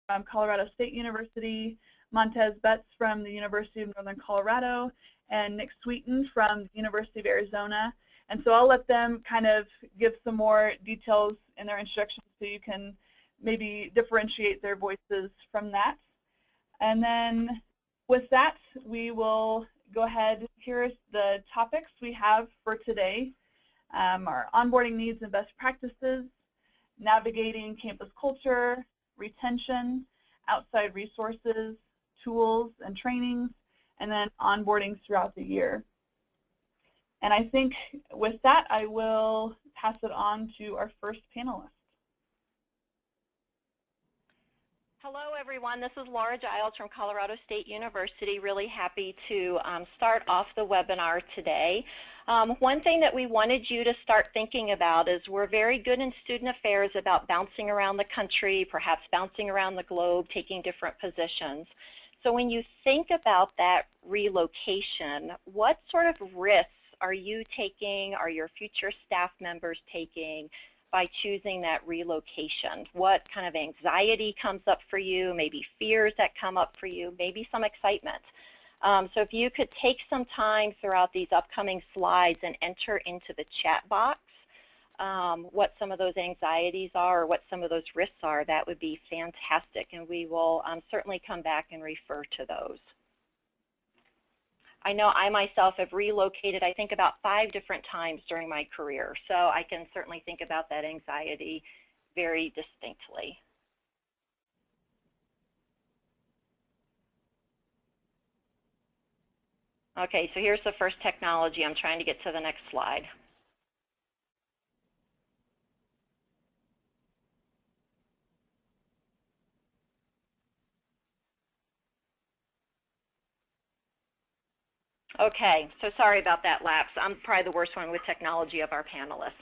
from Colorado State University, Montez from the University of Northern Colorado, and Nick Sweeton from the University of Arizona. And so I'll let them kind of give some more details in their introduction so you can maybe differentiate their voices from that. And then with that, we will go ahead. Here's the topics we have for today. Our onboarding needs and best practices, navigating campus culture, retention, outside resources, tools and trainings, and then onboarding throughout the year. And I think with that, I will pass it on to our first panelist. Hello, everyone. This is Laura Giles from Colorado State University. Really happy to start off the webinar today. One thing that we wanted you to start thinking about is we're very good in student affairs about bouncing around the country, perhaps bouncing around the globe, taking different positions. So when you think about that relocation, what sort of risks are you taking, are your future staff members taking by choosing that relocation? What kind of anxiety comes up for you, maybe fears that come up for you, maybe some excitement? So if you could take some time throughout these upcoming slides and enter into the chat box what some of those anxieties are or what some of those risks are, that would be fantastic, and we will certainly come back and refer to those. I know I myself have relocated, I think, about 5 different times during my career, so I can certainly think about that anxiety very distinctly. Okay, so here's the first technology. I'm trying to get to the next slide. Okay, so sorry about that lapse. I'm probably the worst one with technology of our panelists.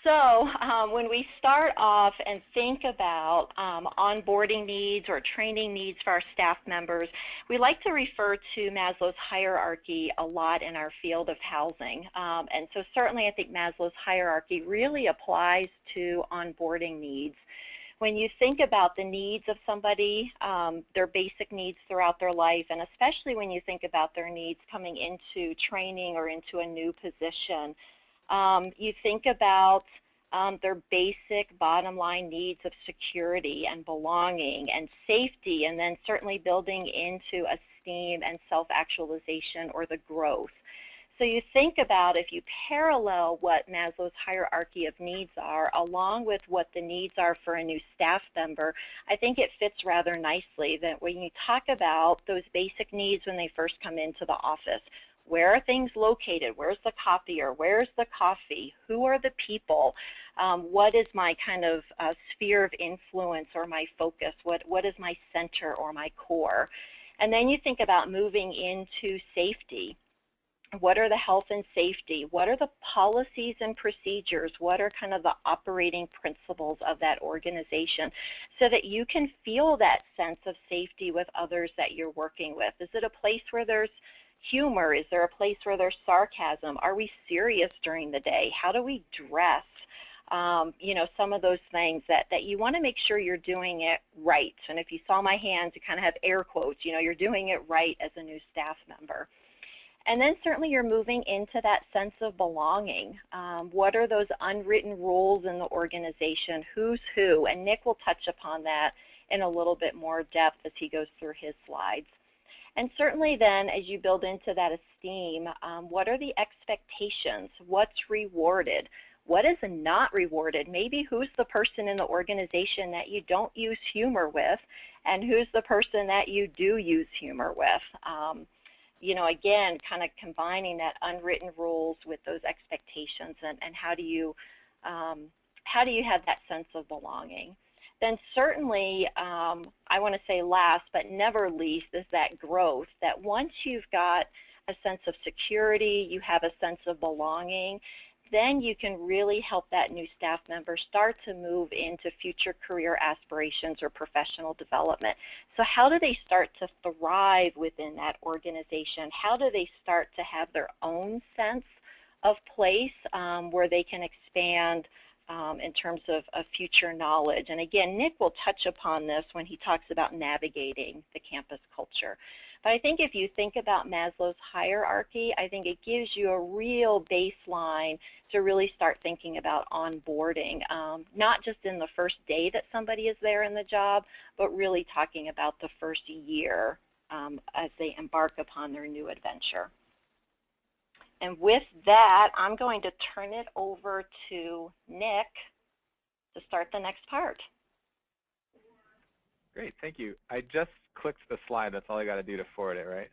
So when we start off and think about onboarding needs or training needs for our staff members, we like to refer to Maslow's hierarchy a lot in our field of housing. And so certainly I think Maslow's hierarchy really applies to onboarding needs. When you think about the needs of somebody, their basic needs throughout their life, and especially when you think about their needs coming into training or into a new position, you think about their basic bottom line needs of security and belonging and safety, and then certainly building into esteem and self-actualization or the growth. So you think about, if you parallel what Maslow's hierarchy of needs are along with what the needs are for a new staff member, I think it fits rather nicely that when you talk about those basic needs when they first come into the office, where are things located? Where's the copier? Where's the coffee? Who are the people? What is my kind of sphere of influence or my focus? What is my center or my core? And then you think about moving into safety. What are the health and safety? What are the policies and procedures? What are kind of the operating principles of that organization so that you can feel that sense of safety with others that you're working with? Is it a place where there's humor? Is there a place where there's sarcasm? Are we serious during the day? How do we dress? You know, some of those things that you want to make sure you're doing it right. And if you saw my hands, you kind of have air quotes, you know, you're doing it right as a new staff member. And then certainly you're moving into that sense of belonging. What are those unwritten rules in the organization? Who's who? And Nick will touch upon that in a little bit more depth as he goes through his slides. And certainly then, as you build into that esteem, what are the expectations? What's rewarded? What is not rewarded? Maybe who's the person in the organization that you don't use humor with, and who's the person that you do use humor with? You know, again, kind of combining that unwritten rules with those expectations, and how do you have that sense of belonging? Then certainly, I want to say last but never least is that growth, that once you've got a sense of security, you have a sense of belonging, then you can really help that new staff member start to move into future career aspirations or professional development. So how do they start to thrive within that organization? How do they start to have their own sense of place where they can expand in terms of future knowledge. And again, Nick will touch upon this when he talks about navigating the campus culture. But I think if you think about Maslow's hierarchy, I think it gives you a real baseline to really start thinking about onboarding, not just in the first day that somebody is there in the job, but really talking about the first year as they embark upon their new adventure. And with that, I'm going to turn it over to Nick to start the next part. Great, thank you. I just clicked the slide. That's all I got to do to forward it, right?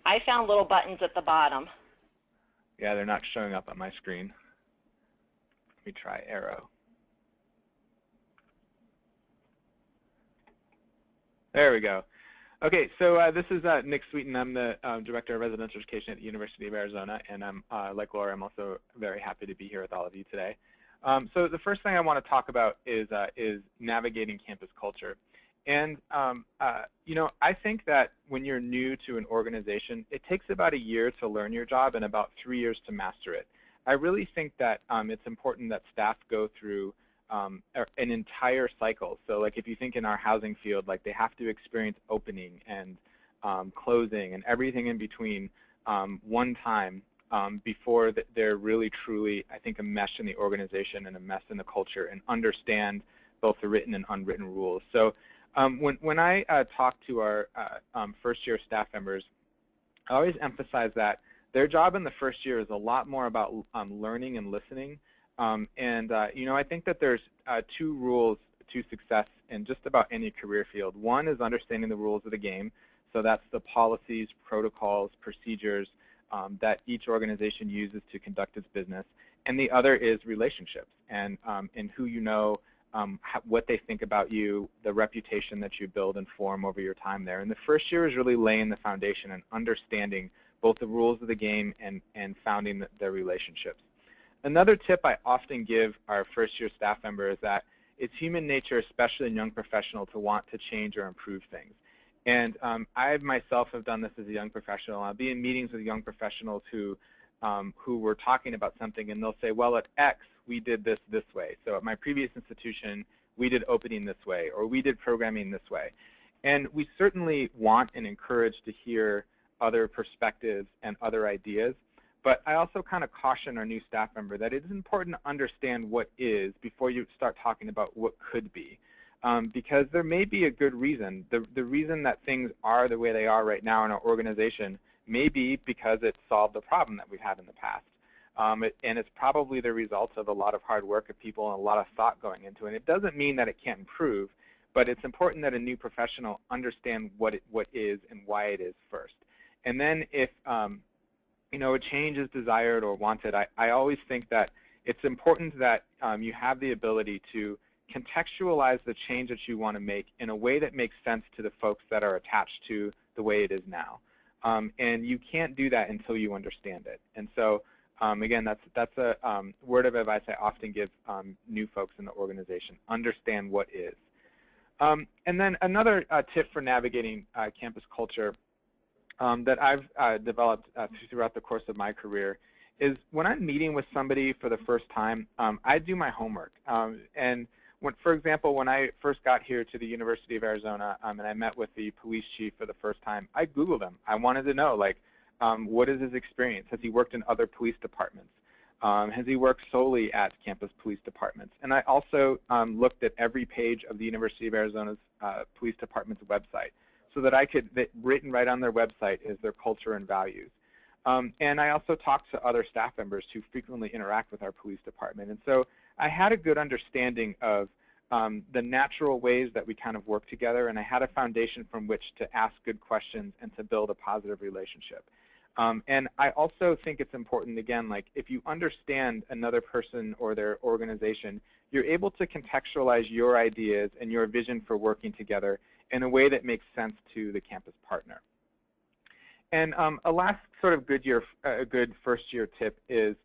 I found little buttons at the bottom. Yeah, they're not showing up on my screen. Let me try arrow. There we go. Okay, so this is Nick Sweeton. I'm the Director of Residential Education at the University of Arizona, and I'm, like Laura, I'm also very happy to be here with all of you today. So the first thing I want to talk about is navigating campus culture. And you know, I think that when you're new to an organization, it takes about a year to learn your job and about 3 years to master it. I really think that it's important that staff go through an entire cycle. So like if you think in our housing field, like they have to experience opening and closing and everything in between one time before they're really truly, I think, a mesh in the organization and a mesh in the culture and understand both the written and unwritten rules. So when I talk to our first-year staff members, I always emphasize that their job in the first year is a lot more about learning and listening. You know, I think that there's 2 rules to success in just about any career field. One is understanding the rules of the game. So that's the policies, protocols, procedures that each organization uses to conduct its business. And the other is relationships and who you know, what they think about you, the reputation that you build and form over your time there. And the first year is really laying the foundation and understanding both the rules of the game and founding their relationships. Another tip I often give our first-year staff members is that it's human nature, especially in young professional, to want to change or improve things. And I myself have done this as a young professional. I'll be in meetings with young professionals who were talking about something, and they'll say, well, at X, we did this way. So at my previous institution, we did opening this way, or we did programming this way. And we certainly want and encourage to hear other perspectives and other ideas. But I also kind of caution our new staff member that it is important to understand what is before you start talking about what could be. Because there may be a good reason. The reason that things are the way they are right now in our organization may be because it solved a problem that we've had in the past. And it's probably the result of a lot of hard work of people and a lot of thought going into it. And it doesn't mean that it can't improve, but it's important that a new professional understand what is and why it is first. And then if you know, a change is desired or wanted, I always think that it's important that you have the ability to contextualize the change that you want to make in a way that makes sense to the folks that are attached to the way it is now. And you can't do that until you understand it. And so, again, that's a word of advice I often give new folks in the organization. Understand what is. And then another tip for navigating campus culture that I've developed throughout the course of my career is when I'm meeting with somebody for the first time, I do my homework. And for example, when I first got here to the University of Arizona and I met with the police chief for the first time, I Googled him. I wanted to know, like, what is his experience? Has he worked in other police departments? Has he worked solely at campus police departments? And I also looked at every page of the University of Arizona's police department's website, so that I could, written right on their website is their culture and values. And I also talked to other staff members who frequently interact with our police department. And so I had a good understanding of the natural ways that we kind of work together, and I had a foundation from which to ask good questions and to build a positive relationship. And I also think it's important, again, like if you understand another person or their organization, you're able to contextualize your ideas and your vision for working together in a way that makes sense to the campus partner. And a last sort of good first-year tip is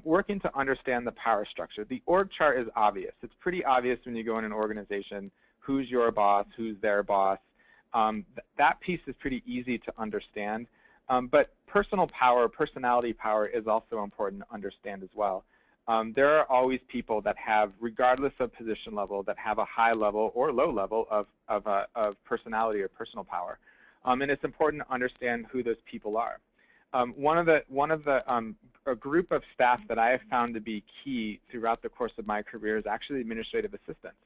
working to understand the power structure. The org chart is obvious. It's pretty obvious when you go in an organization who's your boss, who's their boss. That piece is pretty easy to understand. But personal power, personality power is also important to understand as well. there are always people that have, regardless of position level, that have a high level or low level of personality or personal power. And it's important to understand who those people are. A group of staff that I have found to be key throughout the course of my career is actually administrative assistants.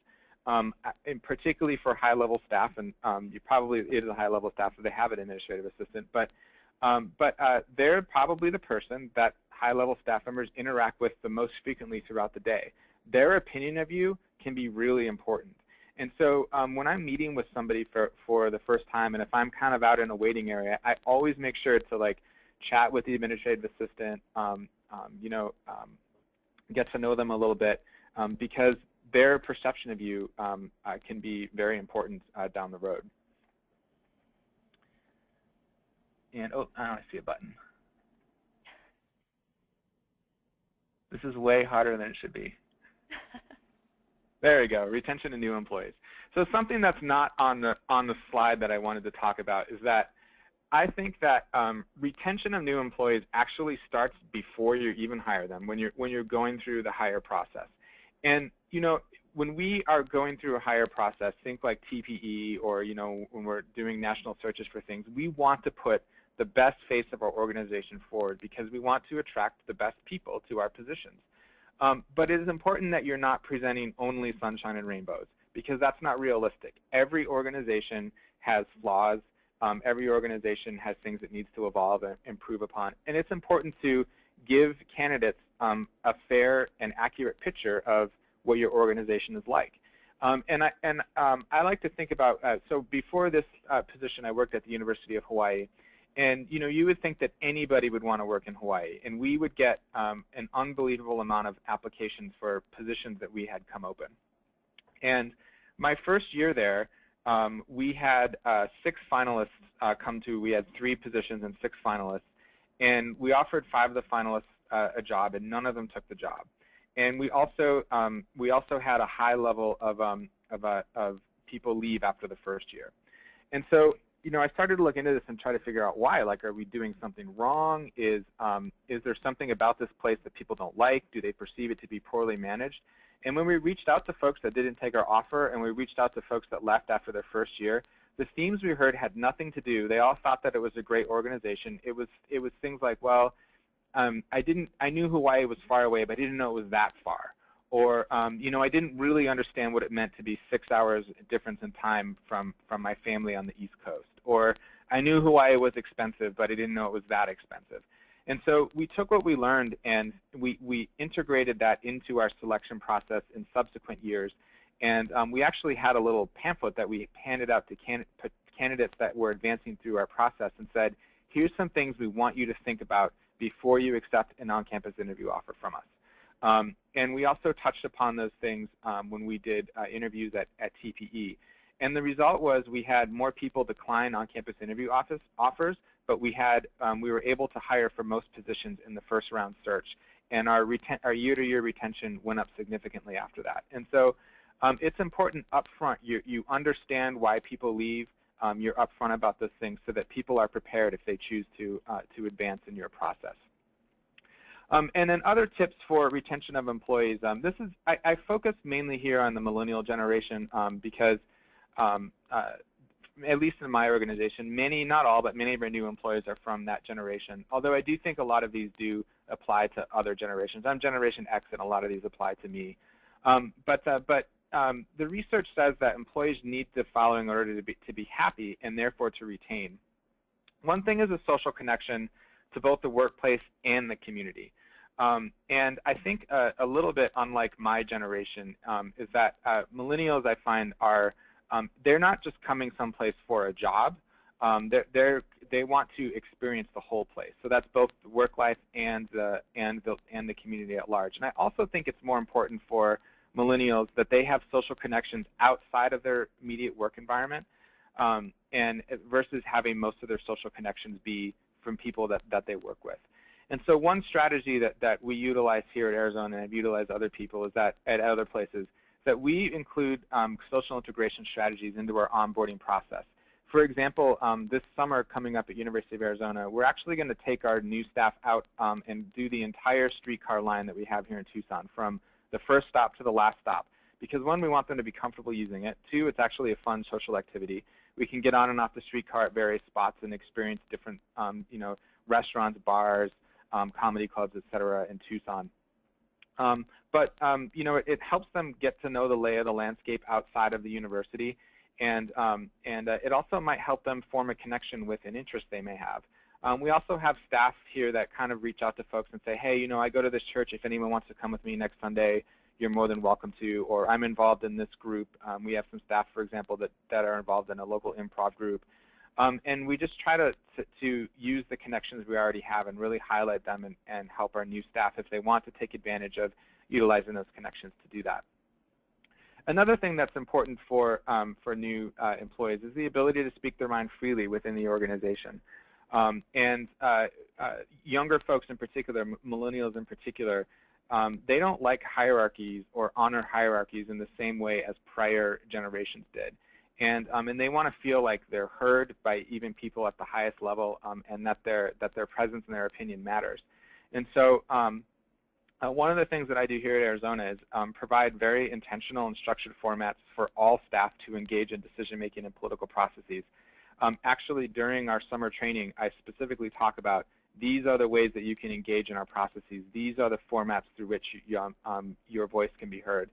And particularly for high-level staff, and it is a high-level staff, so they have an administrative assistant, but they're probably the person that high-level staff members interact with the most frequently throughout the day. Their opinion of you can be really important. And so when I'm meeting with somebody for the first time, and if I'm kind of out in a waiting area, I always make sure to chat with the administrative assistant, get to know them a little bit, because their perception of you can be very important down the road. And, oh, I see a button. This is way harder than it should be. There we go, retention of new employees. So something that's not on the slide that I wanted to talk about is that I think that retention of new employees actually starts before you even hire them, when you're going through the hire process. And when we are going through a hire process, think like TPE or when we're doing national searches for things, we want to put the best face of our organization forward because we want to attract the best people to our positions. But it is important that you're not presenting only sunshine and rainbows because that's not realistic. Every organization has flaws. Every organization has things it needs to evolve and improve upon. And it's important to give candidates a fair and accurate picture of what your organization is like. I like to think about, so before this position, I worked at the University of Hawaii. And you would think that anybody would want to work in Hawaii. And we would get an unbelievable amount of applications for positions that we had come open. And my first year there, we had 6 finalists we had 3 positions and 6 finalists. And we offered 5 of the finalists a job, and none of them took the job. And we also had a high level of people leave after the first year. And so, I started to look into this and try to figure out why. Like, are we doing something wrong? Is there something about this place that people don't like? Do they perceive it to be poorly managed? And when we reached out to folks that didn't take our offer, and we reached out to folks that left after their first year, the themes we heard had nothing to do. They all thought that it was a great organization. It was things like, well, I knew Hawaii was far away, but I didn't know it was that far. Or, I didn't really understand what it meant to be 6 hours difference in time from my family on the East Coast. Or, I knew Hawaii was expensive, but I didn't know it was that expensive. And so we took what we learned and we integrated that into our selection process in subsequent years. And we actually had a little pamphlet that we handed out to candidates that were advancing through our process and said, here's some things we want you to think about before you accept an on-campus interview offer from us. And we also touched upon those things when we did interviews at TPE. And the result was we had more people decline on-campus interview offers, but we were able to hire for most positions in the first round search. And our year-to-year retention went up significantly after that. And so it's important up front you understand why people leave. You're upfront about those things so that people are prepared if they choose to advance in your process. And then other tips for retention of employees. I focus mainly here on the millennial generation because at least in my organization, many, not all, but many of our new employees are from that generation. Although I do think a lot of these do apply to other generations. I'm Generation X, and a lot of these apply to me. The research says that employees need the following in order to be happy and therefore to retain. One thing is a social connection to both the workplace and the community. And I think a little bit unlike my generation is that millennials, I find, are they're not just coming someplace for a job. They want to experience the whole place. So that's both the work life and the community at large. And I also think it's more important for millennials that they have social connections outside of their immediate work environment, and versus having most of their social connections be from people that they work with. And so one strategy that we utilize here at Arizona, and I've utilized other people, is that at other places, that we include social integration strategies into our onboarding process. For example, this summer coming up at University of Arizona, we're actually going to take our new staff out and do the entire streetcar line that we have here in Tucson, from the first stop to the last stop. Because one, we want them to be comfortable using it. Two, it's actually a fun social activity. We can get on and off the streetcar at various spots and experience different, restaurants, bars, comedy clubs, etc. in Tucson. It helps them get to know the lay of the landscape outside of the university, and it also might help them form a connection with an interest they may have. We also have staff here that kind of reach out to folks and say, hey, I go to this church. If anyone wants to come with me next Sunday, you're more than welcome to, or I'm involved in this group. We have some staff, for example, that are involved in a local improv group. And we just try to use the connections we already have and really highlight them and help our new staff if they want to take advantage of utilizing those connections to do that. Another thing that's important for new employees is the ability to speak their mind freely within the organization. Younger folks in particular, millennials in particular, they don't like hierarchies or honor hierarchies in the same way as prior generations did. And they want to feel like they're heard by even people at the highest level, and that their presence and their opinion matters. And so one of the things that I do here at Arizona is provide very intentional and structured formats for all staff to engage in decision-making and political processes. Actually, during our summer training, I specifically talk about these are the ways that you can engage in our processes. These are the formats through which your voice can be heard.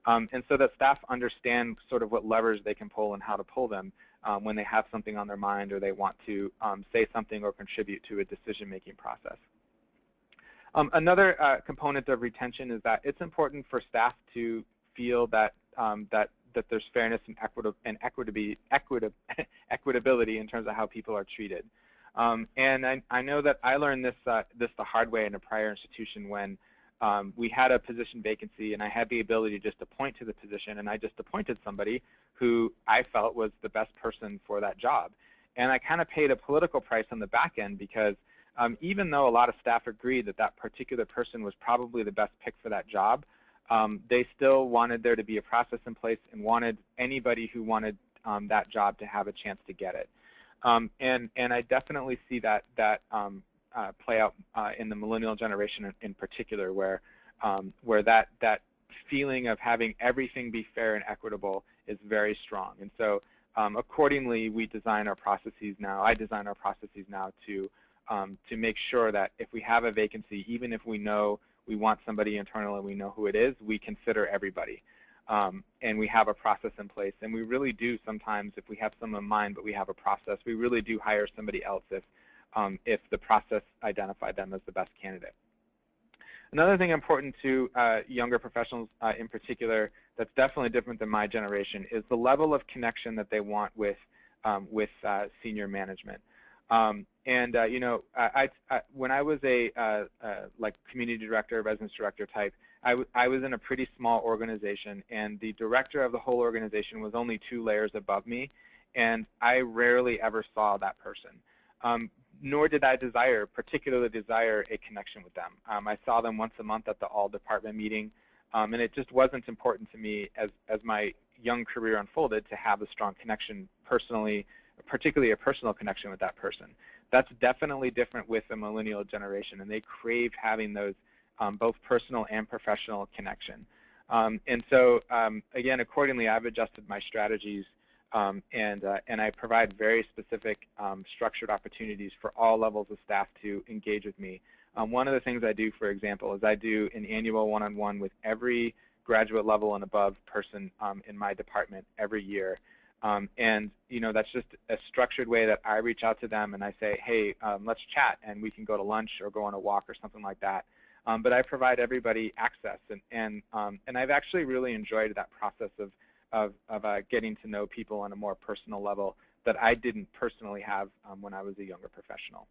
And so that staff understand sort of what levers they can pull and how to pull them when they have something on their mind or they want to say something or contribute to a decision-making process. Another component of retention is that it's important for staff to feel that there's fairness and equitability in terms of how people are treated. And I know that I learned this the hard way in a prior institution when we had a position vacancy, and I had the ability to just appoint to the position, and I just appointed somebody who I felt was the best person for that job. And I kind of paid a political price on the back end because even though a lot of staff agreed that that particular person was probably the best pick for that job, they still wanted there to be a process in place and wanted anybody who wanted that job to have a chance to get it. And I definitely see that play out in the millennial generation in particular, where that feeling of having everything be fair and equitable is very strong. And so accordingly, we design our processes now. I design our processes now to make sure that if we have a vacancy, even if we know we want somebody internal and we know who it is, we consider everybody. And we have a process in place. And we really do sometimes, if we have someone in mind but we have a process, we really do hire somebody else if the process identified them as the best candidate. Another thing important to younger professionals in particular that's definitely different than my generation is the level of connection that they want with senior management. When I was a like community director, residence director type, I was in a pretty small organization, and the director of the whole organization was only 2 layers above me, and I rarely ever saw that person. Nor did I particularly desire a connection with them. I saw them once a month at the all-department meeting, and it just wasn't important to me as my young career unfolded to have a strong connection personally, particularly a personal connection with that person. That's definitely different with the millennial generation, and they crave having those both personal and professional connection. And so, again, accordingly, I've adjusted my strategies, and I provide very specific structured opportunities for all levels of staff to engage with me. One of the things I do, for example, is I do an annual one-on-one with every graduate level and above person in my department every year. And that's just a structured way that I reach out to them and I say, hey, let's chat, and we can go to lunch or go on a walk or something like that. But I provide everybody access, and I've actually really enjoyed that process of getting to know people on a more personal level that I didn't personally have when I was a younger professional.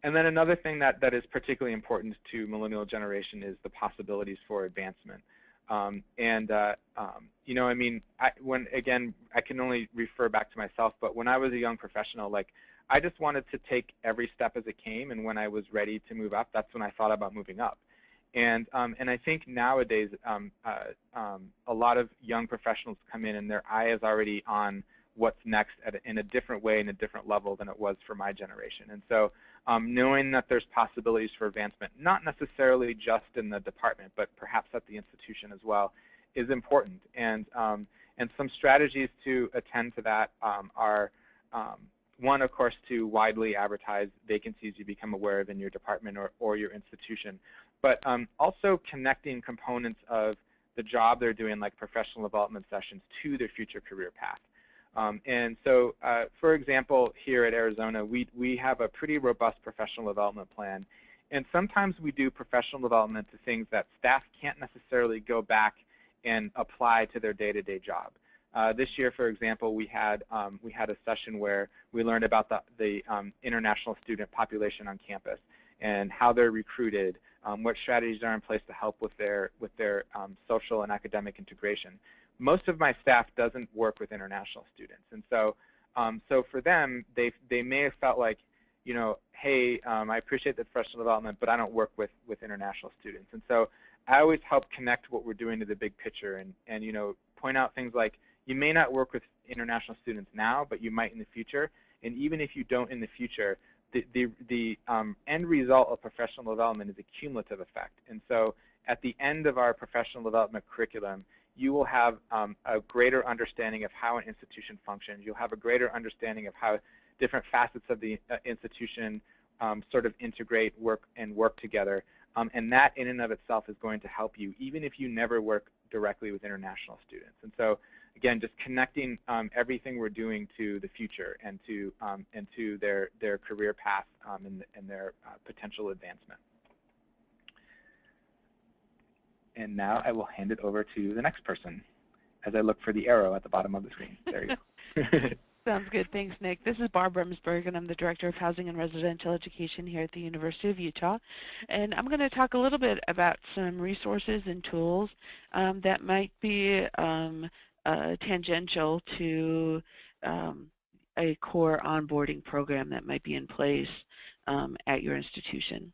And then another thing that is particularly important to millennial generation is the possibilities for advancement. I mean, I can only refer back to myself, but when I was a young professional, like, I just wanted to take every step as it came, and when I was ready to move up, that's when I thought about moving up. And I think nowadays a lot of young professionals come in and their eye is already on what's next in a different way, in a different level than it was for my generation. And so knowing that there's possibilities for advancement, not necessarily just in the department, but perhaps at the institution as well, is important. And some strategies to attend to that are, one, of course, to widely advertise vacancies you become aware of in your department or your institution, but also connecting components of the job they're doing, like professional development sessions, to their future career path. And so, for example, here at Arizona, we have a pretty robust professional development plan. And sometimes we do professional development to things that staff can't necessarily go back and apply to their day-to-day job. This year, for example, we had a session where we learned about the international student population on campus and how they're recruited, what strategies are in place to help with their social and academic integration. Most of my staff doesn't work with international students, and so for them, they may have felt like, you know, hey, I appreciate the professional development, but I don't work with international students. And so I always help connect what we're doing to the big picture, and you know, point out things like, you may not work with international students now, but you might in the future. And even if you don't in the future, the end result of professional development is a cumulative effect. And so at the end of our professional development curriculum, you will have a greater understanding of how an institution functions. You'll have a greater understanding of how different facets of the institution sort of integrate, work together. And that in and of itself is going to help you, even if you never work directly with international students. And so again, just connecting everything we're doing to the future and to their career path and their potential advancement. And now I will hand it over to the next person as I look for the arrow at the bottom of the screen. There you go. Sounds good. Thanks, Nick. This is Barb Remsburg, and I'm the Director of Housing and Residential Education here at the University of Utah. And I'm going to talk a little bit about some resources and tools that might be tangential to a core onboarding program that might be in place at your institution.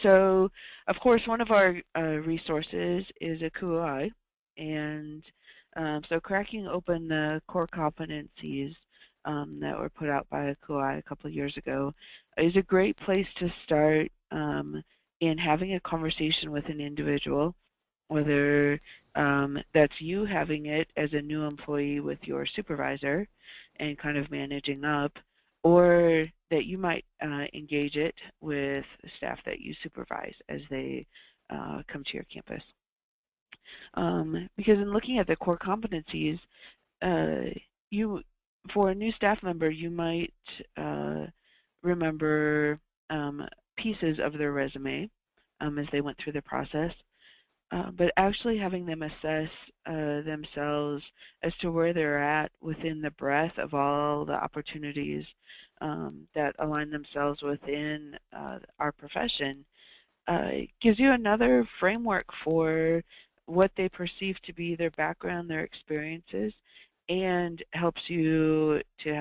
So, of course, one of our resources is a QOI, and so cracking open the core competencies that were put out by a QOI a couple of years ago is a great place to start in having a conversation with an individual, whether that's you having it as a new employee with your supervisor and kind of managing up, or that you might engage it with staff that you supervise as they come to your campus. Because in looking at the core competencies, for a new staff member, you might remember pieces of their resume as they went through the process, but actually having them assess themselves as to where they're at within the breadth of all the opportunities that align themselves within our profession gives you another framework for what they perceive to be their background, their experiences, and helps you to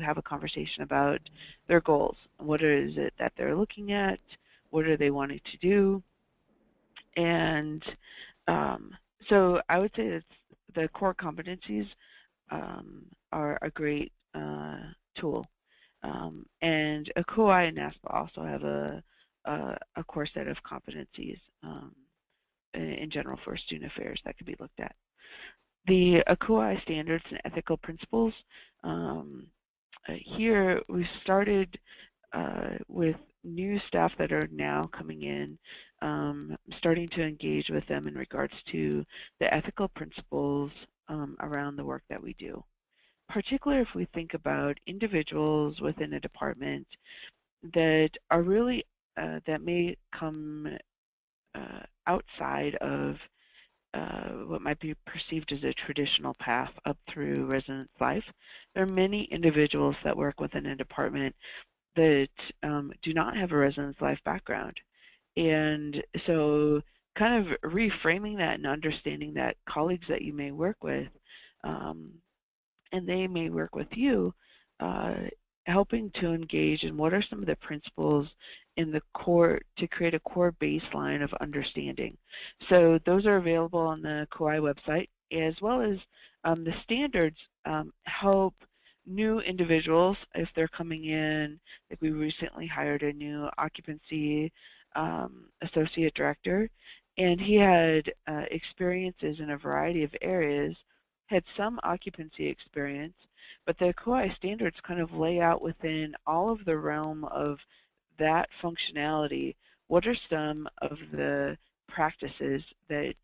have a conversation about their goals. What is it that they're looking at? What are they wanting to do? And so I would say that the core competencies are a great tool. And a QOI and NASPA also have a core set of competencies in general for student affairs that could be looked at. The QOI standards and ethical principles, here we started with new staff that are now coming in, starting to engage with them in regards to the ethical principles around the work that we do. Particularly if we think about individuals within a department that are really, that may come outside of what might be perceived as a traditional path up through residence life. There are many individuals that work within a department that do not have a residence life background. And so kind of reframing that and understanding that colleagues that you may work with, and they may work with you, helping to engage in what are some of the principles in the core to create a core baseline of understanding. So those are available on the QOI website, as well as the standards help new individuals, if they're coming in, like we recently hired a new occupancy associate director, and he had experiences in a variety of areas, had some occupancy experience, but the COI standards kind of lay out within all of the realm of that functionality. What are some of the practices that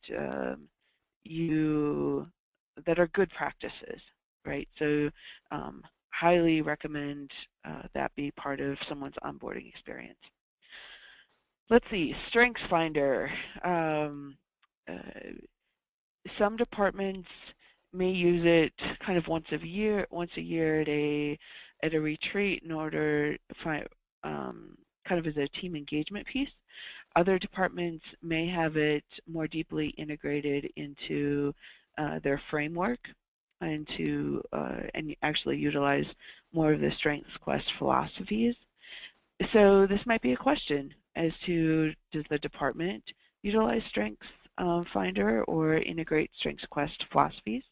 that are good practices, right? So highly recommend that be part of someone's onboarding experience. Let's see, Strengths Finder. Some departments may use it kind of once a year at a retreat in order to find kind of as a team engagement piece. Other departments may have it more deeply integrated into their framework and actually utilize more of the Strengths Quest philosophies. So this might be a question as to, does the department utilize Strengths Finder or integrate Strengths Quest philosophies?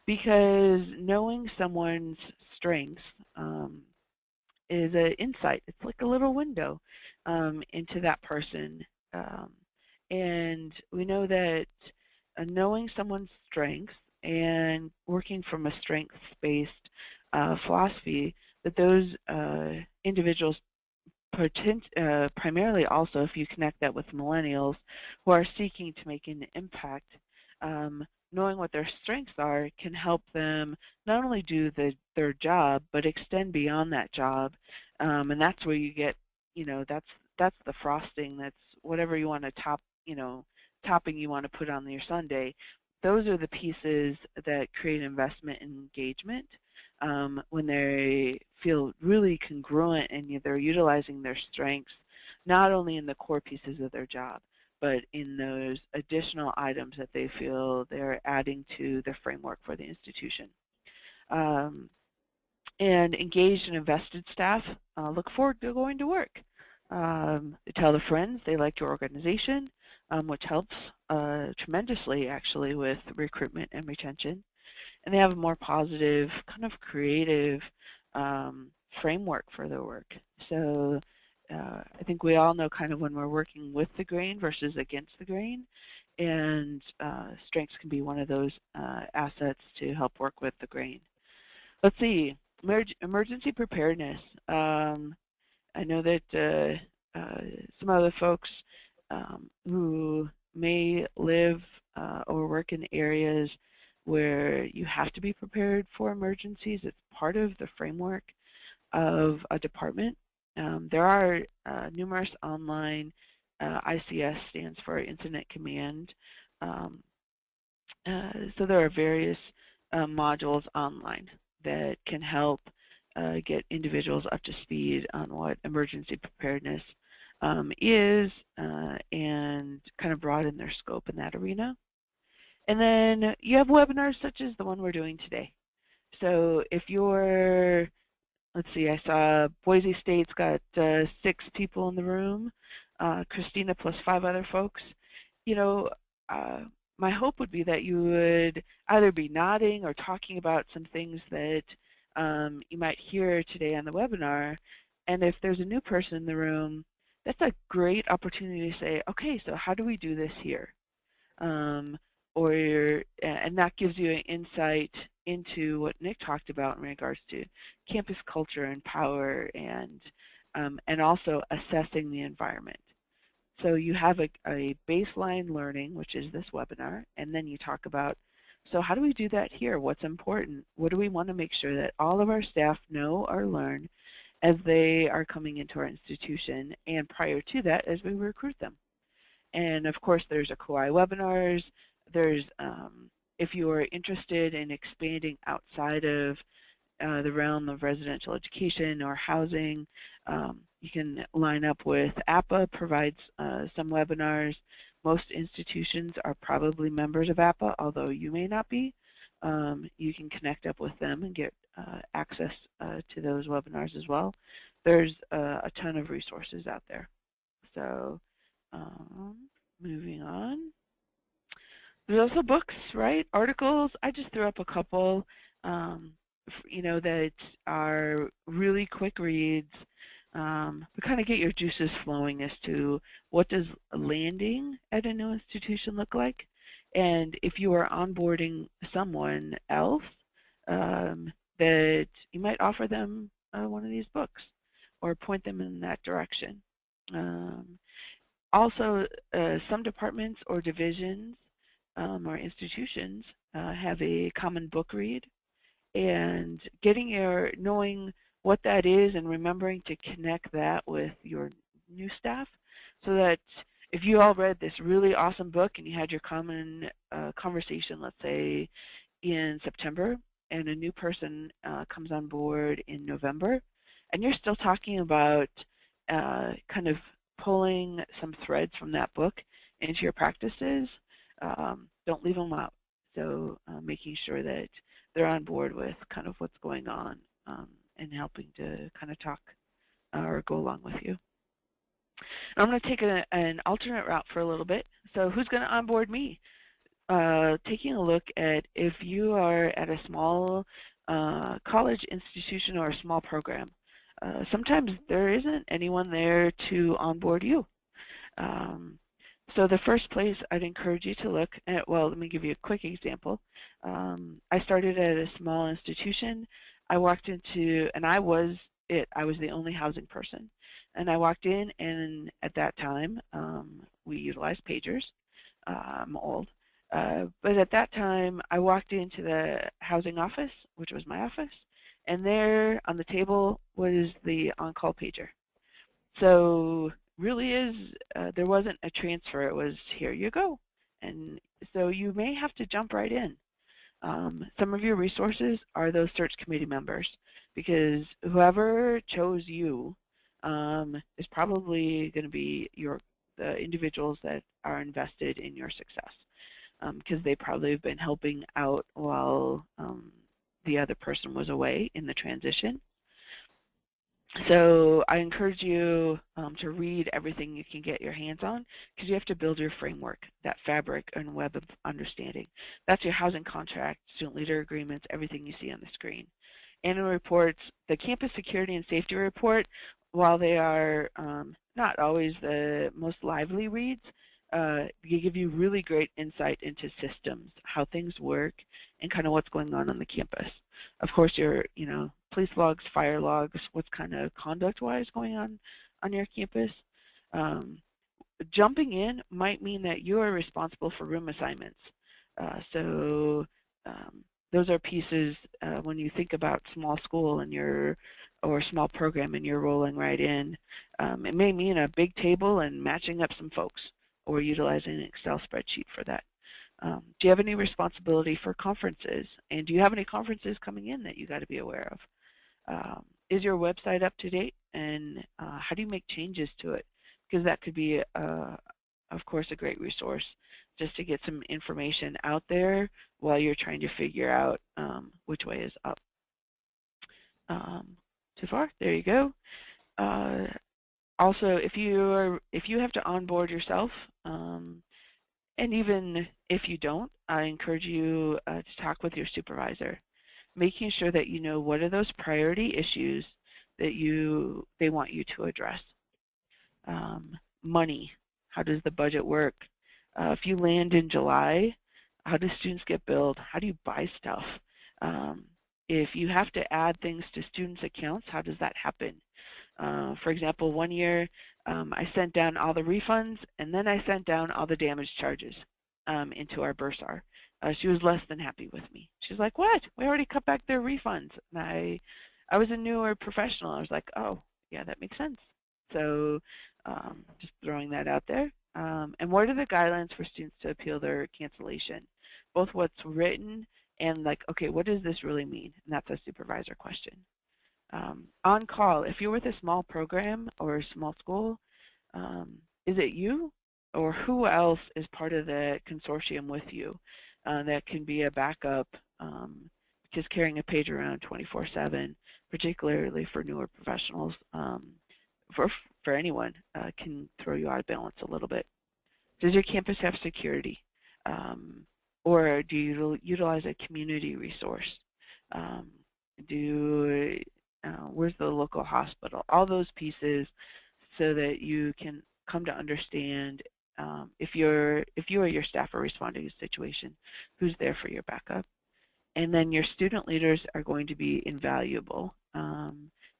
Because knowing someone's strengths is an insight. It's like a little window into that person. And we know that knowing someone's strengths and working from a strengths-based philosophy, that those individuals primarily also, if you connect that with millennials who are seeking to make an impact, knowing what their strengths are can help them not only do their job, but extend beyond that job. And that's where you get, that's the frosting, that's whatever you want to topping you want to put on your sundae. Those are the pieces that create investment and engagement when they feel really congruent and they're utilizing their strengths, not only in the core pieces of their job, but in those additional items that they feel they're adding to the framework for the institution. And engaged and invested staff look forward to going to work. They tell their friends they like your organization, which helps tremendously actually with recruitment and retention. And they have a more positive, kind of creative framework for their work. So I think we all know kind of when we're working with the grain versus against the grain, and strengths can be one of those assets to help work with the grain. Let's see, emergency preparedness. I know that some other folks who may live or work in areas where you have to be prepared for emergencies. It's part of the framework of a department. There are numerous online, ICS stands for Incident Command. So there are various modules online that can help get individuals up to speed on what emergency preparedness is and kind of broaden their scope in that arena. And then you have webinars such as the one we're doing today. So if you're, let's see, I saw Boise State's got 6 people in the room, Christina plus 5 other folks. My hope would be that you would either be nodding or talking about some things that you might hear today on the webinar. And if there's a new person in the room, that's a great opportunity to say, okay, so how do we do this here? And that gives you an insight into what Nick talked about in regards to campus culture and power and also assessing the environment. So you have a baseline learning, which is this webinar, and then you talk about, so how do we do that here? What's important? What do we want to make sure that all of our staff know or learn as they are coming into our institution, and prior to that as we recruit them? And of course there's a COI webinars. There's, if you are interested in expanding outside of the realm of residential education or housing, you can line up with APA, provides some webinars. Most institutions are probably members of APA, although you may not be. You can connect up with them and get access to those webinars as well. There's a ton of resources out there. So moving on. There's also books, right? Articles. I just threw up a couple. that are really quick reads, but kind of get your juices flowing as to what does landing at a new institution look like, and if you are onboarding someone else, that you might offer them one of these books or point them in that direction. Also, some departments or divisions or institutions have a common book read, and knowing what that is and remembering to connect that with your new staff, so that if you all read this really awesome book and you had your common conversation, let's say in September, and a new person comes on board in November, and you're still talking about kind of pulling some threads from that book into your practices, don't leave them out. So making sure that they're on board with kind of what's going on and helping to kind of talk or go along with you. I'm going to take an alternate route for a little bit. So who's going to onboard me? Taking a look at if you are at a small college institution or a small program. Sometimes there isn't anyone there to onboard you. So the first place I'd encourage you to look at, well, let me give you a quick example. I started at a small institution. I walked into, and I was the only housing person. And I walked in, and at that time, we utilized pagers. I'm old. But at that time, I walked into the housing office, which was my office, and there on the table was the on-call pager. So really there wasn't a transfer. It was, here you go. And so you may have to jump right in. Some of your resources are those search committee members, because whoever chose you is probably going to be the individuals that are invested in your success, because they probably have been helping out while the other person was away in the transition. So I encourage you to read everything you can get your hands on, because you have to build your framework, that fabric and web of understanding. That's your housing contract, student leader agreements, everything you see on the screen. Annual reports, the campus security and safety report, while they are not always the most lively reads, they give you really great insight into systems, how things work, and kind of what's going on the campus. Of course, your police logs, fire logs, what's kind of conduct-wise going on your campus. Jumping in might mean that you are responsible for room assignments. So those are pieces when you think about small school and or small program and you're rolling right in. It may mean a big table and matching up some folks, or utilizing an Excel spreadsheet for that. Do you have any responsibility for conferences? And do you have any conferences coming in that you got to be aware of? Is your website up to date? And how do you make changes to it? Because that could be, of course, a great resource just to get some information out there while you're trying to figure out which way is up. Too far? There you go. Also, if you have to onboard yourself, and even if you don't, I encourage you to talk with your supervisor, making sure that you know what are those priority issues that they want you to address. Money, how does the budget work? If you land in July, how do students get billed? How do you buy stuff? If you have to add things to students' accounts, how does that happen? For example, one year I sent down all the refunds, and then I sent down all the damage charges into our bursar. She was less than happy with me. She's like, what? We already cut back their refunds. And I was a newer professional. I was like, oh, yeah, that makes sense. So just throwing that out there. And what are the guidelines for students to appeal their cancellation? Both what's written and like, okay, what does this really mean? And that's a supervisor question. On call, if you're with a small program or a small school, is it you or who else is part of the consortium with you that can be a backup, because carrying a page around 24/7, particularly for newer professionals, for anyone, can throw you out of balance a little bit. Does your campus have security? Or do you utilize a community resource? where's the local hospital, all those pieces, so that you can come to understand if you or your staff are responding to a situation, who's there for your backup. And then your student leaders are going to be invaluable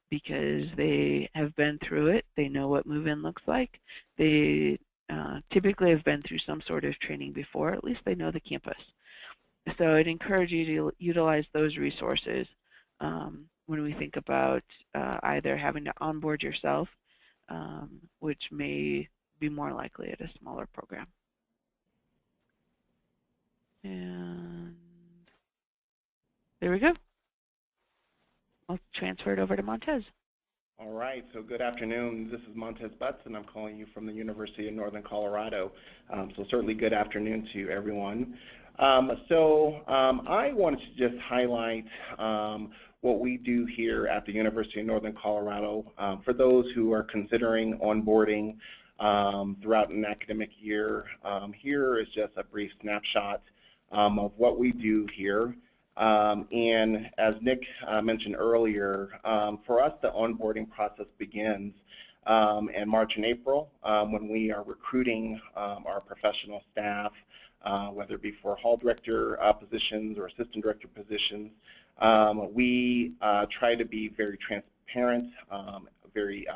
because they have been through it. They know what move-in looks like. They typically have been through some sort of training before. At least they know the campus. So I'd encourage you to utilize those resources when we think about either having to onboard yourself, which may be more likely at a smaller program. And there we go. I'll transfer it over to Montez. All right, so good afternoon. This is Montez Butts, and I'm calling you from the University of Northern Colorado. So certainly good afternoon to everyone. I wanted to just highlight what we do here at the University of Northern Colorado for those who are considering onboarding throughout an academic year. Here is just a brief snapshot of what we do here. And as Nick mentioned earlier, for us the onboarding process begins in March and April when we are recruiting our professional staff, whether it be for hall director positions or assistant director positions. We try to be very transparent, very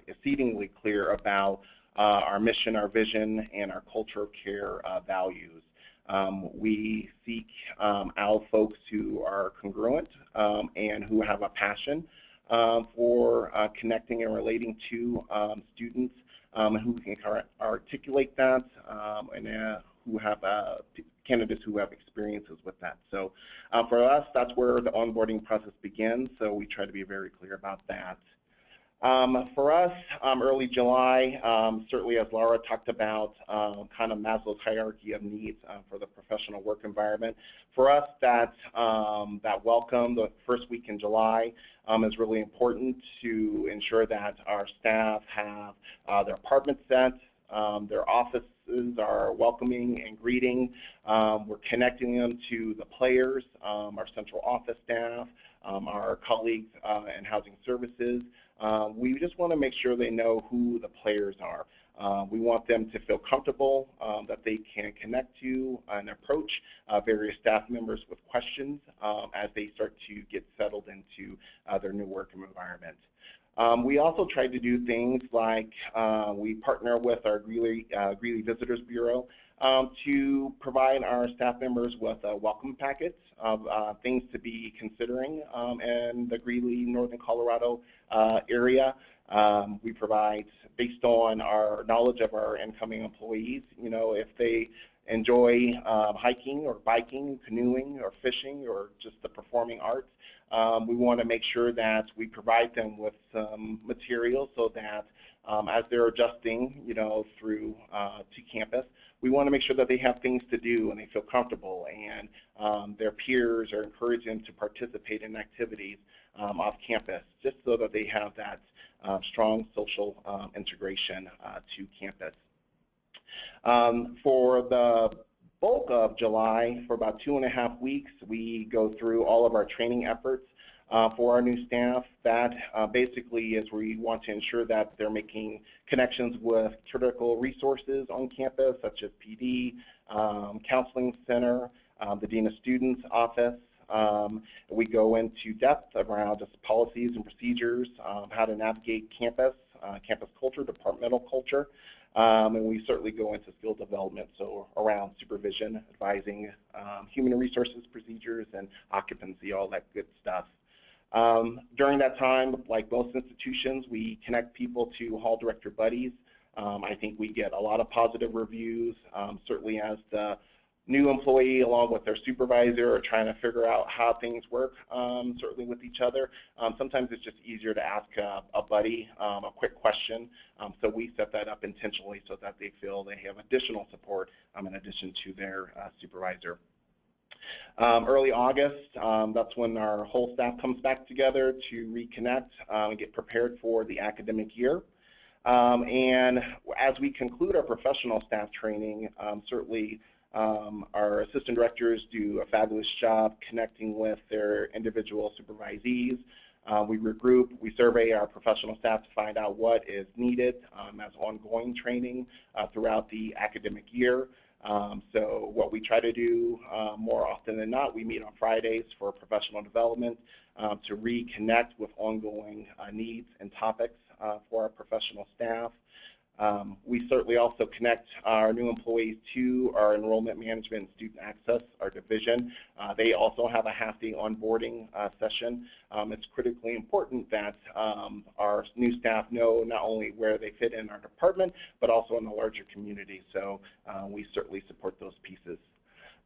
exceedingly clear about our mission, our vision, and our culture of care values. We seek out folks who are congruent and who have a passion for connecting and relating to students who can articulate that and who have candidates who have experiences with that. So for us, that's where the onboarding process begins, so we try to be very clear about that. For us, early July, certainly as Laura talked about, kind of Maslow's hierarchy of needs for the professional work environment. For us, that welcome, the first week in July, is really important to ensure that our staff have their apartment set, their offices are welcoming and greeting. We're connecting them to the players, our central office staff, our colleagues in housing services. We just want to make sure they know who the players are. We want them to feel comfortable that they can connect to and approach various staff members with questions as they start to get settled into their new work environment. We also try to do things like we partner with our Greeley Visitors Bureau to provide our staff members with welcome packets of things to be considering in the Greeley, Northern Colorado area. We provide, based on our knowledge of our incoming employees, you know, if they enjoy hiking or biking, canoeing or fishing or just the performing arts, we want to make sure that we provide them with some material so that as they're adjusting, you know, through to campus, we want to make sure that they have things to do and they feel comfortable, and their peers are encouraging them to participate in activities off campus, just so that they have that strong social integration to campus. For the bulk of July, for about 2.5 weeks, we go through all of our training efforts for our new staff. That basically is where we want to ensure that they're making connections with critical resources on campus, such as PD, Counseling Center, the Dean of Students Office. We go into depth around just policies and procedures, how to navigate campus, campus culture, departmental culture. And we certainly go into skill development, so around supervision, advising, human resources procedures, and occupancy, all that good stuff. During that time, like most institutions, we connect people to hall director buddies. I think we get a lot of positive reviews, certainly as the new employee along with their supervisor are trying to figure out how things work, certainly with each other. Sometimes it's just easier to ask a buddy a quick question, so we set that up intentionally so that they feel they have additional support in addition to their supervisor. Early August, that's when our whole staff comes back together to reconnect and get prepared for the academic year. And as we conclude our professional staff training, certainly Our assistant directors do a fabulous job connecting with their individual supervisees. We regroup, we survey our professional staff to find out what is needed as ongoing training throughout the academic year. So what we try to do more often than not, we meet on Fridays for professional development to reconnect with ongoing needs and topics for our professional staff. We certainly also connect our new employees to our enrollment management and student access, our division. They also have a half-day onboarding session. It's critically important that our new staff know not only where they fit in our department, but also in the larger community. So we certainly support those pieces.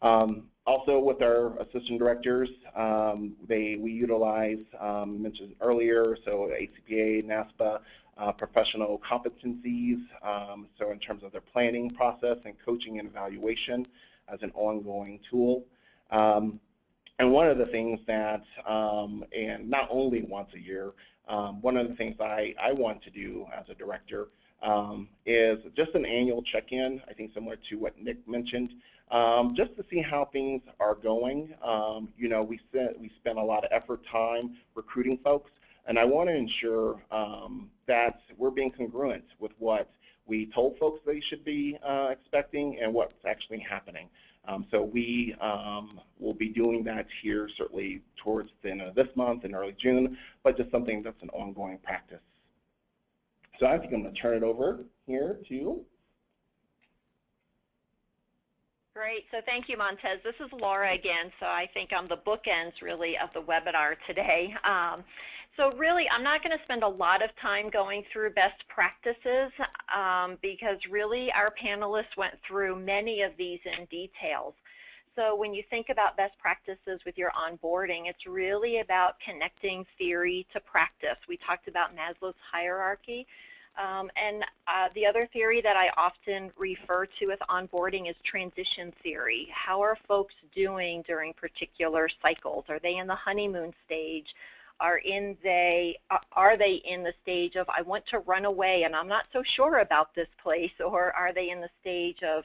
Also with our assistant directors, we utilize, mentioned earlier, so ACPA, NASPA, professional competencies, so in terms of their planning process and coaching and evaluation as an ongoing tool. And one of the things that, and not only once a year, one of the things I want to do as a director is just an annual check-in, I think similar to what Nick mentioned, just to see how things are going. You know, we spend a lot of effort, time recruiting folks, and I want to ensure that we're being congruent with what we told folks they should be expecting and what's actually happening. So we will be doing that here certainly towards the end of this month in early June, but just something that's an ongoing practice. So I think I'm going to turn it over here to. Great. So thank you, Montez. This is Laura again. So I think I'm the bookends, really, of the webinar today. So really, I'm not going to spend a lot of time going through best practices because really our panelists went through many of these in details. So when you think about best practices with your onboarding, it's really about connecting theory to practice. We talked about Maslow's hierarchy. And the other theory that I often refer to with onboarding is transition theory. How are folks doing during particular cycles? Are they in the honeymoon stage? Are they in the stage of, I want to run away and I'm not so sure about this place? Or are they in the stage of,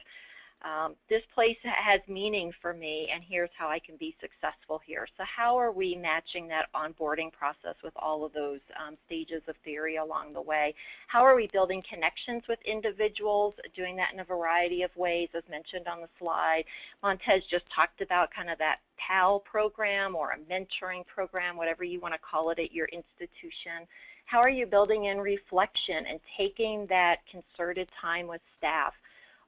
this place has meaning for me and here's how I can be successful here? So how are we matching that onboarding process with all of those stages of theory along the way? How are we building connections with individuals, doing that in a variety of ways as mentioned on the slide? Montez just talked about kind of that PAL program or a mentoring program, whatever you want to call it at your institution. How are you building in reflection and taking that concerted time with staff?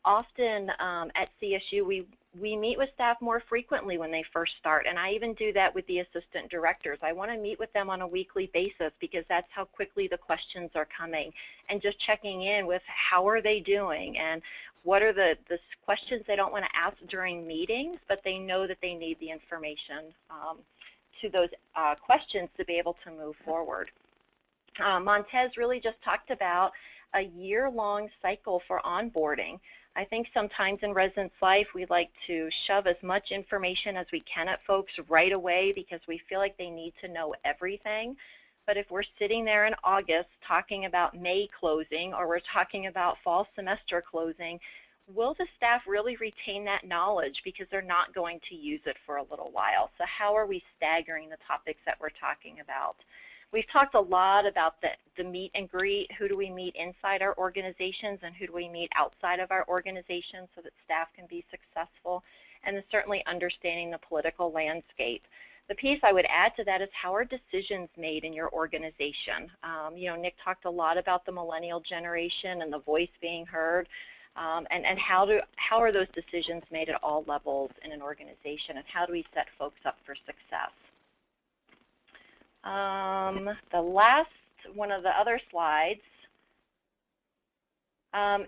Often at CSU, we meet with staff more frequently when they first start, and I even do that with the assistant directors. I want to meet with them on a weekly basis because that's how quickly the questions are coming, and just checking in with how are they doing and what are the questions they don't want to ask during meetings, but they know that they need the information to those questions to be able to move forward. Montez really just talked about a year-long cycle for onboarding. I think sometimes in residence life we like to shove as much information as we can at folks right away because we feel like they need to know everything. But if we're sitting there in August talking about May closing or we're talking about fall semester closing, will the staff really retain that knowledge because they're not going to use it for a little while? So how are we staggering the topics that we're talking about? We've talked a lot about the meet and greet. Who do we meet inside our organizations and who do we meet outside of our organizations so that staff can be successful? And then certainly understanding the political landscape. The piece I would add to that is how are decisions made in your organization? You know, Nick talked a lot about the millennial generation and the voice being heard. And how are those decisions made at all levels in an organization, and how do we set folks up for success? The last one of the other slides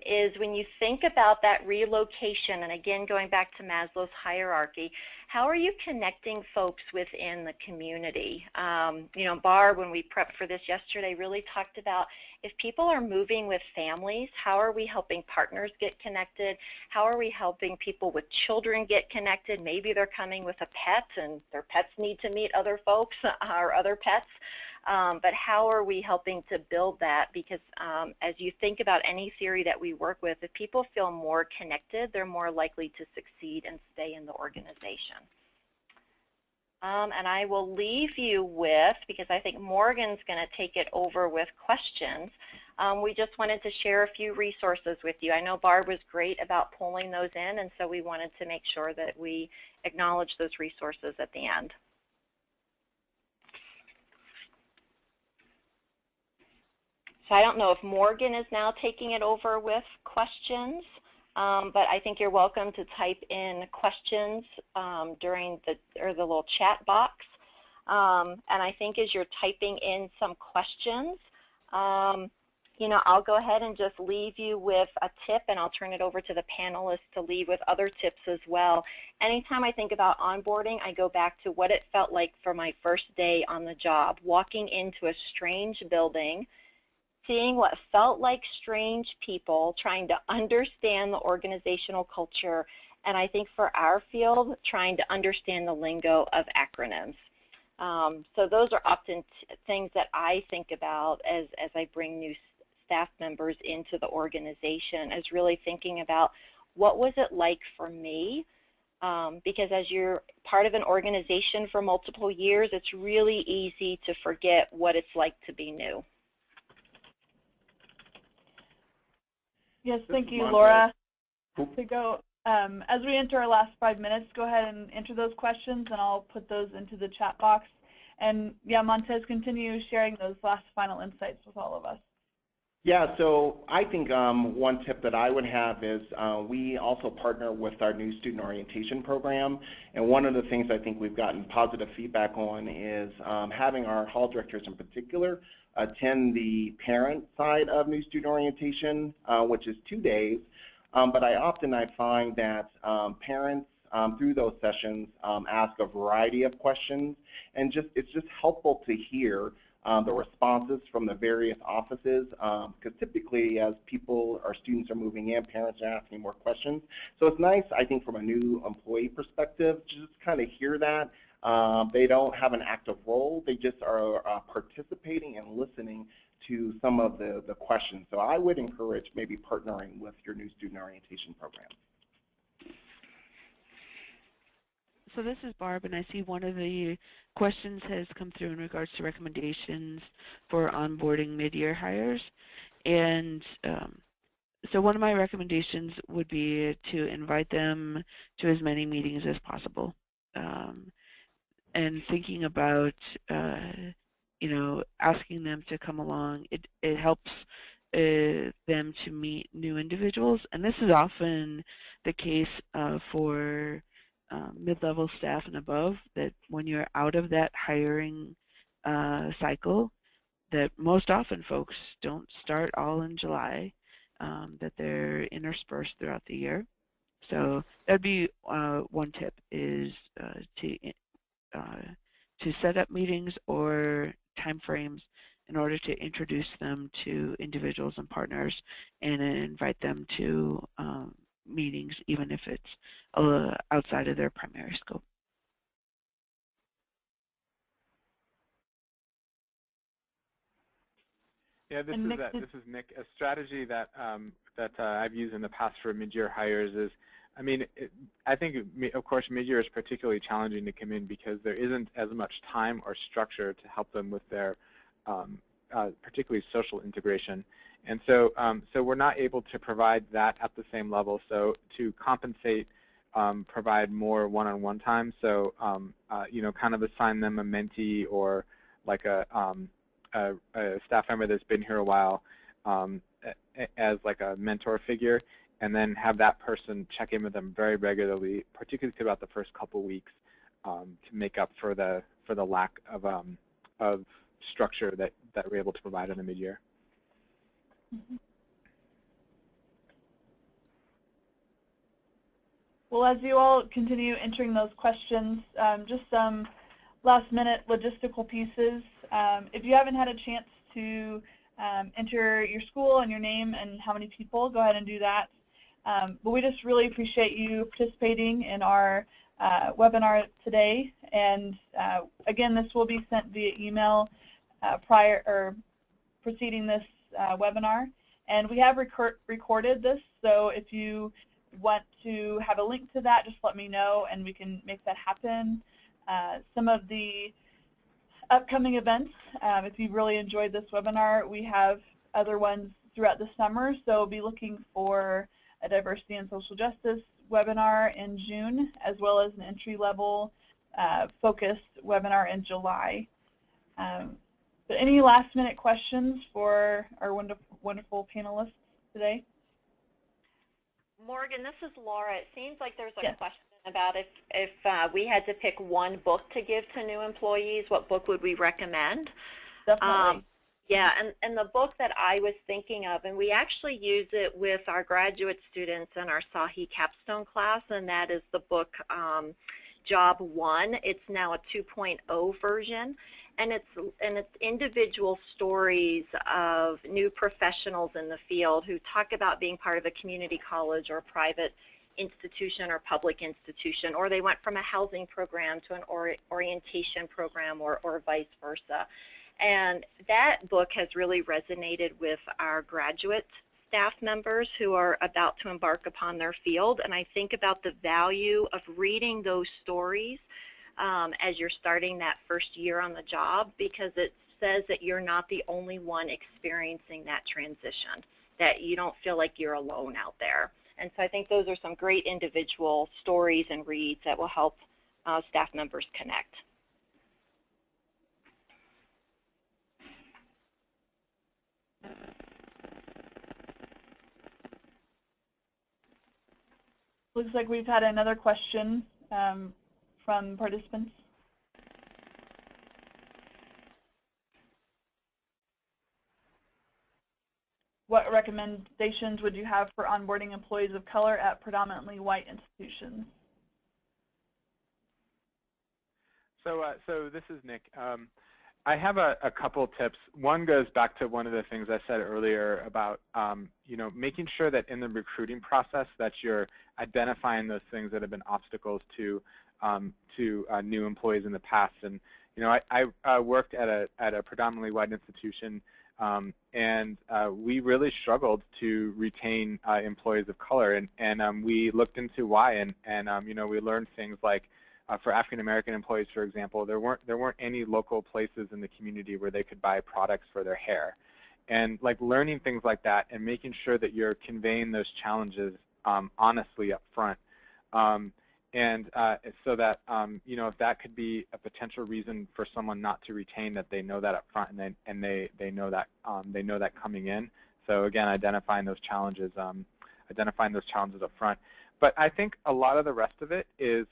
is when you think about that relocation, and again going back to Maslow's hierarchy, how are you connecting folks within the community? You know, Barb, when we prepped for this yesterday, really talked about if people are moving with families, how are we helping partners get connected? How are we helping people with children get connected? Maybe they're coming with a pet and their pets need to meet other folks or other pets. but how are we helping to build that? Because as you think about any theory that we work with, if people feel more connected, they're more likely to succeed and stay in the organization. And I will leave you with, because I think Morgan's going to take it over with questions, we just wanted to share a few resources with you. I know Barb was great about pulling those in, and so we wanted to make sure that we acknowledge those resources at the end. So I don't know if Morgan is now taking it over with questions. But I think you're welcome to type in questions during the little chat box. And I think as you're typing in some questions, you know, I'll go ahead and just leave you with a tip, and I'll turn it over to the panelists to leave with other tips as well. Anytime I think about onboarding, I go back to what it felt like for my first day on the job, walking into a strange building, seeing what felt like strange people, trying to understand the organizational culture, and I think for our field, trying to understand the lingo of acronyms. So those are often things that I think about as I bring new staff members into the organization, is really thinking about what was it like for me, because as you're part of an organization for multiple years, it's really easy to forget what it's like to be new. Yes, thank you, Laura. To go, as we enter our last 5 minutes, go ahead and enter those questions, and I'll put those into the chat box. And yeah, Montez, continue sharing those last final insights with all of us. Yeah, so I think one tip that I would have is we also partner with our new student orientation program, and one of the things I think we've gotten positive feedback on is having our hall directors in particular attend the parent side of new student orientation, which is 2 days. But I find that parents through those sessions ask a variety of questions, and it's just helpful to hear the responses from the various offices, because typically as students are moving in, parents are asking more questions. So it's nice, I think, from a new employee perspective, to just kind of hear that. They don't have an active role, they just are participating and listening to some of the questions. So I would encourage maybe partnering with your new student orientation program. So this is Barb, and I see one of the questions has come through in regards to recommendations for onboarding mid-year hires. And so one of my recommendations would be to invite them to as many meetings as possible. And thinking about, you know, asking them to come along, it helps them to meet new individuals. And this is often the case for mid-level staff and above, that when you're out of that hiring cycle, that most often folks don't start all in July, that they're interspersed throughout the year. So that'd be one tip, is to set up meetings or time frames in order to introduce them to individuals and partners, and invite them to meetings, even if it's outside of their primary scope. Yeah, this is Nick. A strategy that I've used in the past for mid-year hires is, I mean, I think, of course, mid-year is particularly challenging to come in because there isn't as much time or structure to help them with their particularly social integration. And so, so we're not able to provide that at the same level. So to compensate, provide more one-on-one time. So, you know, kind of assign them a mentee or like a staff member that's been here a while as like a mentor figure, and then have that person check in with them very regularly, particularly throughout the first couple weeks, to make up for the lack of structure that we're able to provide in the mid-year. Mm-hmm. Well, as you all continue entering those questions, just some last-minute logistical pieces. If you haven't had a chance to enter your school and your name and how many people, go ahead and do that. But we just really appreciate you participating in our webinar today. And again, this will be sent via email preceding this webinar. And we have recorded this, so if you want to have a link to that, just let me know and we can make that happen. Some of the upcoming events, if you really enjoyed this webinar, we have other ones throughout the summer, so be looking for a diversity and social justice webinar in June, as well as an entry-level focused webinar in July. But any last-minute questions for our wonderful panelists today? Morgan, this is Laura. It seems like there's a question about if we had to pick one book to give to new employees, what book would we recommend? Definitely. Yeah, and the book that I was thinking of, and we actually use it with our graduate students in our SAHI capstone class, and that is the book Job 1. It's now a 2.0 version, and it's individual stories of new professionals in the field who talk about being part of a community college or a private institution or public institution, or they went from a housing program to an orientation program or vice versa. And that book has really resonated with our graduate staff members who are about to embark upon their field. And I think about the value of reading those stories as you're starting that first year on the job, because it says that you're not the only one experiencing that transition, that you don't feel like you're alone out there. And so I think those are some great individual stories and reads that will help staff members connect. Looks like we've had another question from participants. What recommendations would you have for onboarding employees of color at predominantly white institutions? So this is Nick. I have a couple tips. One goes back to one of the things I said earlier about making sure that in the recruiting process that you're identifying those things that have been obstacles to new employees in the past. And I worked at a predominantly white institution, and we really struggled to retain employees of color, and we looked into why, and we learned things like, for African American employees, for example, there weren't any local places in the community where they could buy products for their hair, and like learning things like that and making sure that you're conveying those challenges honestly up front, and so that if that could be a potential reason for someone not to retain, that they know that up front, and they know that coming in. So again, identifying those challenges up front. But I think a lot of the rest of it is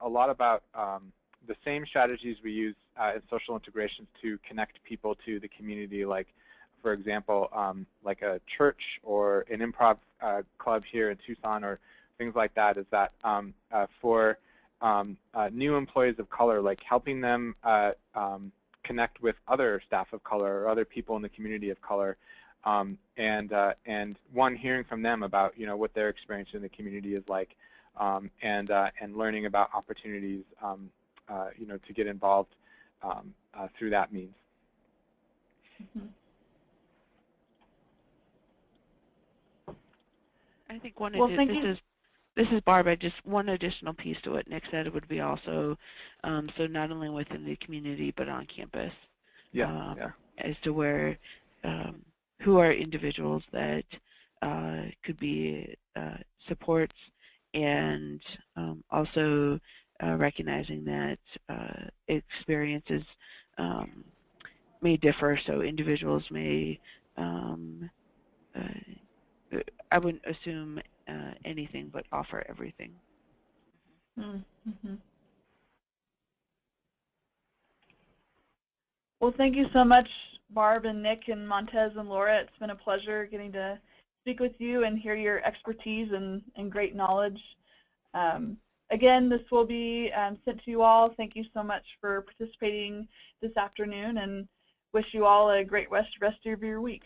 a lot about the same strategies we use in social integrations to connect people to the community, like, for example, like a church or an improv club here in Tucson or things like that, is that for new employees of color, like helping them connect with other staff of color or other people in the community of color, and one, hearing from them about what their experience in the community is like, and learning about opportunities to get involved through that means. Mm-hmm. I think this is Barb. Just one additional piece to what Nick said would be also so not only within the community but on campus. As to where who are individuals that could be supports, and also recognizing that experiences may differ, so individuals may, I wouldn't assume anything but offer everything. Mm-hmm. Well, thank you so much, Barb and Nick and Montez and Laura. It's been a pleasure getting to speak with you and hear your expertise and great knowledge. Again, this will be sent to you all. Thank you so much for participating this afternoon, and wish you all a great rest of your week.